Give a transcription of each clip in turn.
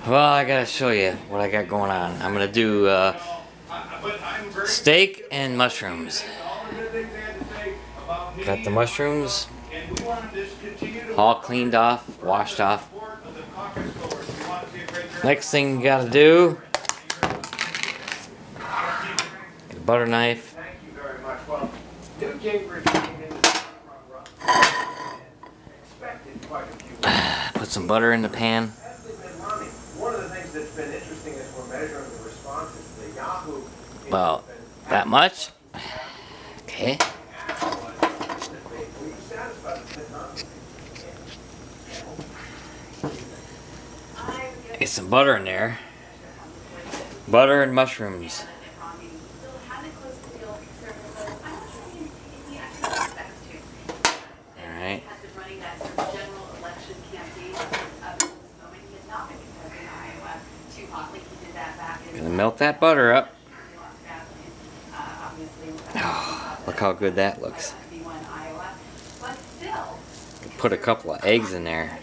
Well, I gotta show you what I got going on. I'm gonna do steak and mushrooms. Got the mushrooms all cleaned off, washed off. Next thing you gotta do, get a butter knife. Put some butter in the pan. Well, that much. Okay. Get some butter in there. Butter and mushrooms. Alright. Gonna melt that butter up. Oh, look how good that looks. Put a couple of eggs in there.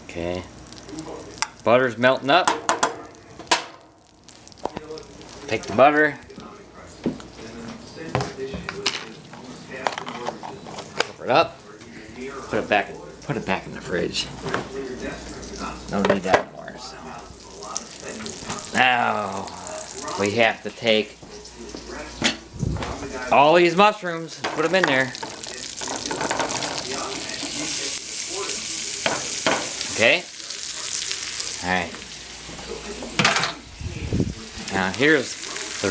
Okay. Butter's melting up. Take the butter. Cover it up. Put it back in the fridge. Don't need that anymore. So. Now we have to take all these mushrooms, put them in there. Okay? Alright. Now here's the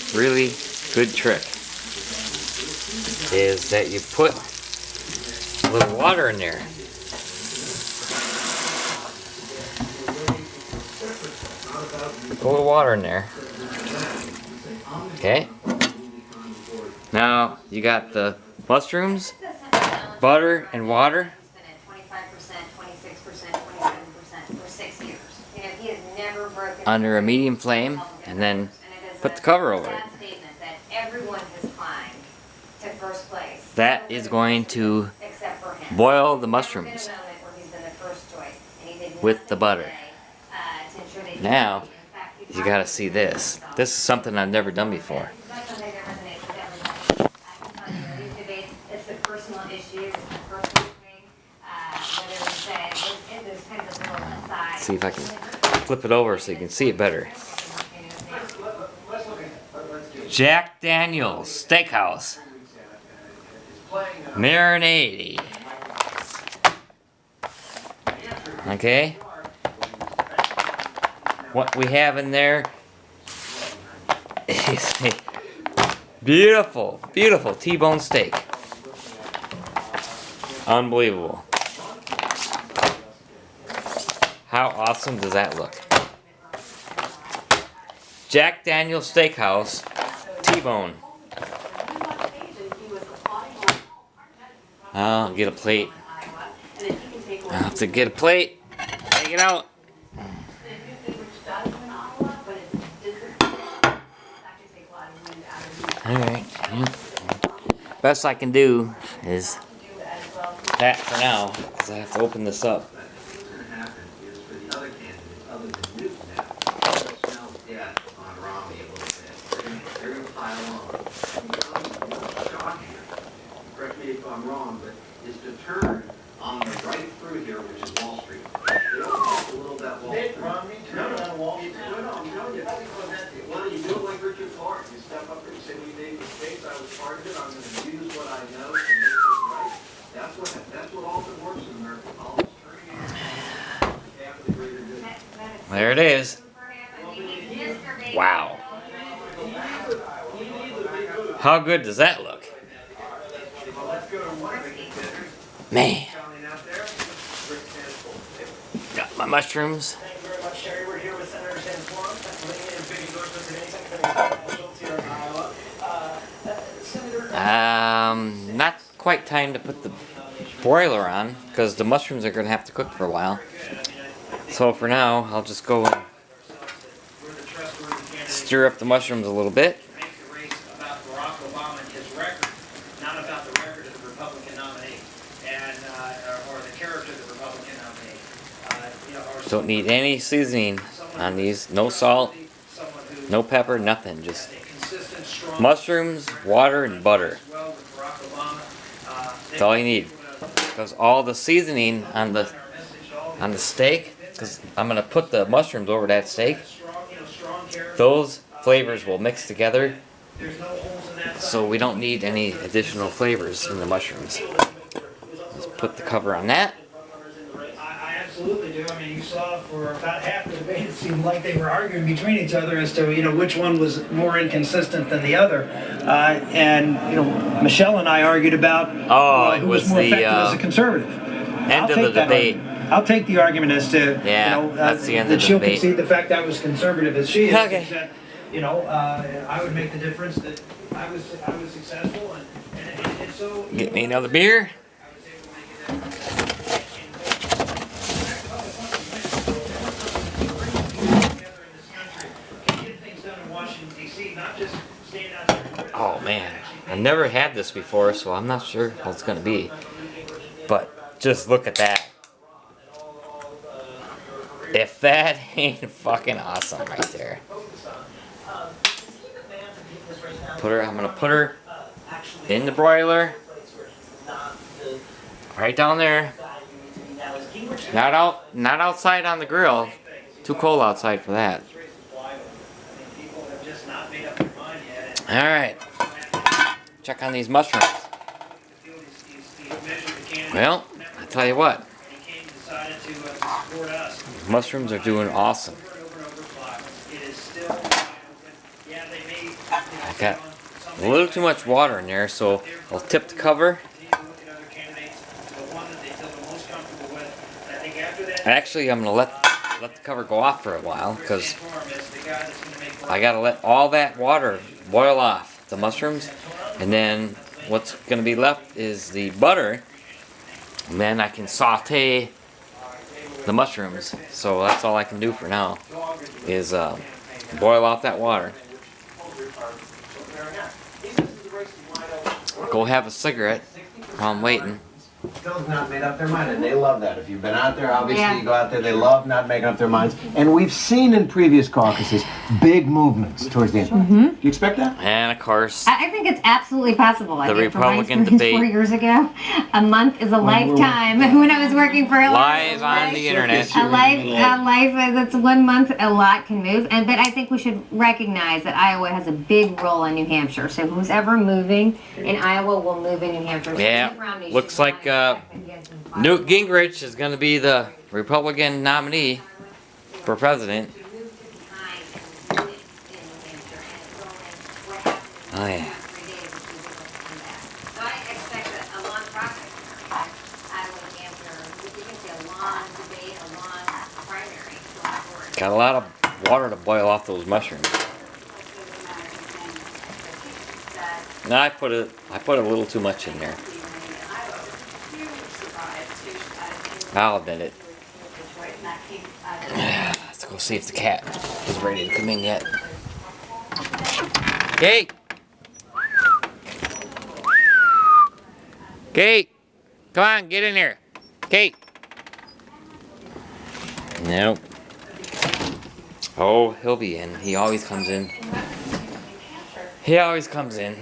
really good trick. Is that you put a little water in there. Put a little water in there. Okay? Now you got the mushrooms, butter, and water. Under a medium flame, and then put the cover over it. That is going to boil the mushrooms with the butter. Now, you gotta see this. This is something I've never done before. See if I can flip it over so you can see it better. Jack Daniel's Steakhouse marinade. Okay. What we have in there is a beautiful T-bone steak. Unbelievable. How awesome does that look? Jack Daniel's Steakhouse T-bone. I'll get a plate. I'll have to get a plate. Take it out. Alright. Best I can do is that for now, because I have to open this up. Correct me if I'm wrong, but is to turn on the right through here, which is Wall Street. They don't talk a little about Wall Street. Turn on Wall Street. No, I'm telling you. Why don't you do it like Richard Clark? You step up and say, we made mistakes, I was part of it, I'm going to use what I know to make it right. That's what often works in American politics. There it is. Wow. How good does that look? Man. Got my mushrooms. Not quite time to put the broiler on because the mushrooms are going to have to cook for a while. So for now, I'll just go and stir up the mushrooms a little bit. not about the record of the Republican nominee and or the character of the Republican nominee. Don't need any seasoning on these. No salt, no pepper, nothing. Just mushrooms, water, and butter. That's all you need. Because all the seasoning on the steak, because I'm gonna put the mushrooms over that steak, those flavors will mix together. So we don't need any additional flavors in the mushrooms. Just put the cover on that. I absolutely do. I mean, you saw for about half the debate, it seemed like they were arguing between each other as to, which one was more inconsistent than the other. Michelle and I argued about who was more effective as a conservative. End of the debate. I'll take the argument as to, that's the end of that the she'll debate. concede the fact I was conservative as she is. Okay. That, I would make the difference that I was successful and so. Get me another beer. Oh man, I've never had this before, so I'm not sure how it's gonna be. But just look at that. If that ain't fucking awesome right there. I'm gonna put her in the broiler. Right down there. Not outside on the grill. Too cold outside for that. Alright. Check on these mushrooms. Well, I tell you what. Mushrooms are doing awesome. I got a little too much water in there, so I'll tip the cover. Actually, I'm gonna let the cover go off for a while because I gotta let all that water boil off the mushrooms, and then what's gonna be left is the butter, and then I can saute the mushrooms. So that's all I can do for now is boil off that water. Go have a cigarette while I'm waiting. Still not made up their mind, and they love that. If you've been out there, obviously you go out there, they love not making up their minds. And we've seen in previous caucuses big movements towards the end. Do you expect that? And of course, I think it's absolutely possible. I the think Republican for my debate. 4 years ago, a month is a lifetime. When I was working for Live on the internet. a life, that's 1 month, a lot can move. But I think we should recognize that Iowa has a big role in New Hampshire. So who's ever moving in Iowa will move in New Hampshire. So Yeah, Mitt Romney looks should like Newt Gingrich is going to be the Republican nominee for president. Oh yeah. So I expect a long process here. Iowa, New Hampshire, we can see a long debate, a long primary going forward. Got a lot of water to boil off those mushrooms. No, I put a little too much in there. I'll admit it. Let's go see if the cat is ready to come in yet. Kate! Kate! Come on, get in here. Kate! Nope. Oh, he'll be in. He always comes in. He always comes in.